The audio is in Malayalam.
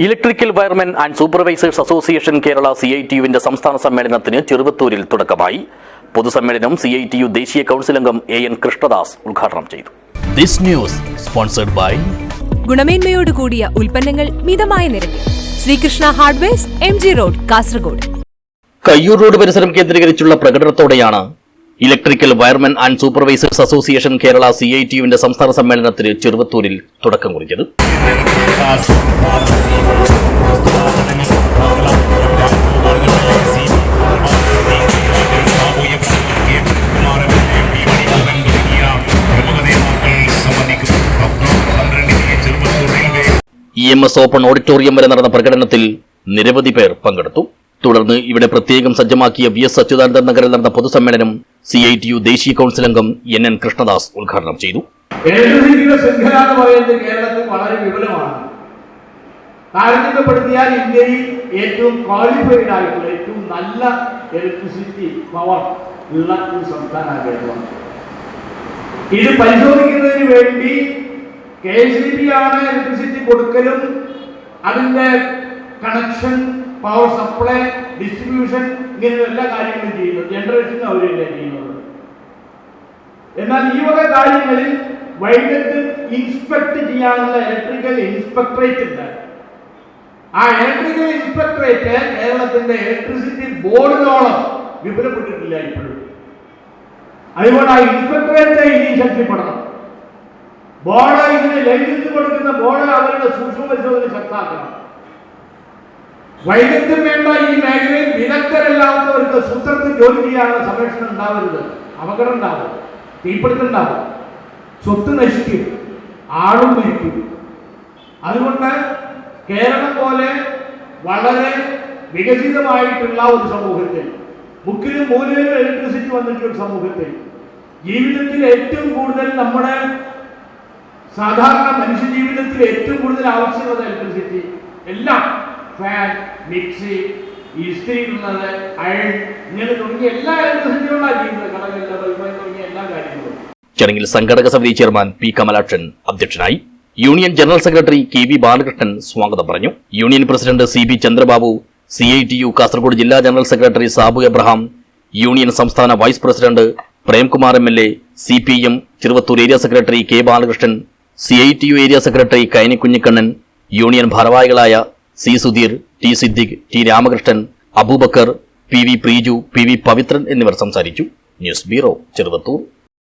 Electrical wiremen and supervisors association Kerala CITU-വിന്റെ സംസ്ഥാന സമ്മേളനത്തിന് ചെറുവത്തൂരിൽ തുടക്കമായി. പൊതുസമ്മേളനം CITU ദേശീയ കൗൺസിൽ അംഗം AN കൃഷ്ണദാസ് ഉദ്ഘാടനം ചെയ്തു. ദിസ് ന്യൂസ് സ്പോൺസർഡ് ബൈ ഗുണമേന്മയോട് കൂടിയ ഉൽപ്പന്നങ്ങൾ മിതമായ നിരക്കിൽ Sreekrishna hardwares MG road Kasaragod. Kayyur road പരിസരം കേന്ദ്രീകരിച്ചുള്ള പ്രകടനത്തോടെയാണ് electrical wiremen and supervisors association Kerala CITU-വിന്റെ സംസ്ഥാന സമ്മേളനത്തിന് ചെറുവത്തൂരിൽ തുടക്കം കുറിച്ചത്. EMS ഓപ്പൺ ഓഡിറ്റോറിയം വരെ നടന്ന പ്രകടനത്തിൽ നിരവധി പേർ പങ്കെടുത്തു. തുടർന്ന് ഇവിടെ പ്രത്യേകം സജ്ജമാക്കിയ VS അച്യുതാനന്ദൻ നഗറിൽ നടന്ന പൊതുസമ്മേളനം CITU ദേശീയ കൗൺസിൽ അംഗം NN കൃഷ്ണദാസ് ഉദ്ഘാടനം ചെയ്തു. കേരളത്തിൽ വളരെ വിപുലമാണ്. താരതമ്യപ്പെടുത്തിയാൽ ഇന്ത്യയിൽ ഏറ്റവും ക്വാളിഫൈഡ് ആയിട്ടുള്ള ഏറ്റവും നല്ല ഇലക്ട്രിസിറ്റി പവർ ഉള്ള ഒരു സംസ്ഥാനമാണ് കേരളം. ഇത് പരിശോധിക്കുന്നതിന് വേണ്ടി KSEB ആണ് ഇലക്ട്രിസിറ്റി കൊടുക്കലും അതിന്റെ കണക്ഷൻ, പവർ സപ്ലൈ, ഡിസ്ട്രിബ്യൂഷൻ ഇങ്ങനെയുള്ള എല്ലാ കാര്യങ്ങളും ചെയ്യുന്നത്. ജനറേഷൻ അവരല്ലേ ചെയ്യുന്നത്. എന്നാൽ ഈ വക കാര്യങ്ങളിൽ വൈദ്യുതി ഇൻസ്പെക്ട് ചെയ്യാനുള്ള ഇലക്ട്രിക്കൽ ഇൻസ്പെക്ടറേറ്റ് ഉണ്ട്. ആ ഇലക്ട്രിക്കൽ ഇൻസ്പെക്ടറേറ്റ് കേരളത്തിന്റെ ഇലക്ട്രിസിറ്റി ബോർഡിനോളം വിപുലപ്പെട്ടിട്ടില്ല ഇപ്പോഴും. അതുകൊണ്ട് ആ ഇൻസ്പെക്ടറേറ്റ് ഇനി ശക്തിപ്പെടണം. ബോർഡ് ഇതിന് ലൈസൻസ് കൊടുക്കുന്ന ബോർഡ് അവരുടെ സൂക്ഷ്മ പരിശോധന ശക്തമാക്കണം. വൈദ്യുതം വേണ്ട ഈ മേഖലയിൽ വിദഗ്ധരല്ലാത്തവർക്ക് സൂത്രത്തിൽ ജോലി ചെയ്യാനുള്ള സംരക്ഷണം ഉണ്ടാവരുത്. അപകടം ഉണ്ടാവും, തീപിടുത്തുണ്ടാവും, സ്വത്ത് നശിക്കും, ആളും മരിക്കും. അതുകൊണ്ട് കേരളം പോലെ വളരെ വികസിതമായിട്ടുള്ള ഒരു സമൂഹത്തിൽ, മുക്കിലും മൂലയിലും ഇലക്ട്രിസിറ്റി വന്നിട്ടുള്ള ഒരു സമൂഹത്തിൽ ജീവിതത്തിൽ ഏറ്റവും കൂടുതൽ നമ്മുടെ സാധാരണ മനുഷ്യ ജീവിതത്തിൽ ഏറ്റവും കൂടുതൽ ആവശ്യമുള്ളത് ഇലക്ട്രിസിറ്റി എല്ലാം, ഫാൻ, മിക്സി, ഇസ്തിരിയുള്ളത്, അയൺ, ഇങ്ങനെ തുടങ്ങിയ എല്ലാ ഇലക്ട്രിസിറ്റിയുള്ള ജീവിതം, കടകളിലെ ബൾബ് തുടങ്ങിയ എല്ലാ കാര്യങ്ങളും. ചടങ്ങിൽ സംഘടക സമിതി ചെയർമാൻ P കമലാക്ഷൻ അധ്യക്ഷനായി. Union general secretary KV Balakrishnan സ്വാഗതം പറഞ്ഞു. Union president CB Chandrababu, CITU Kasaragod ജില്ലാ general secretary Sabu Abraham, union സംസ്ഥാന vice president Premkumar MLA, CPM Cheruvathur area secretary K Balakrishnan, CITU area secretary Kaini Kunhikannan, union ഭാരവാഹികളായ C Sudheer, T Siddique, T Ramakrishnan, Aboobacker, PV Preeju, PV Pavithran എന്നിവർ സംസാരിച്ചു. News bureau, Cheruvathur.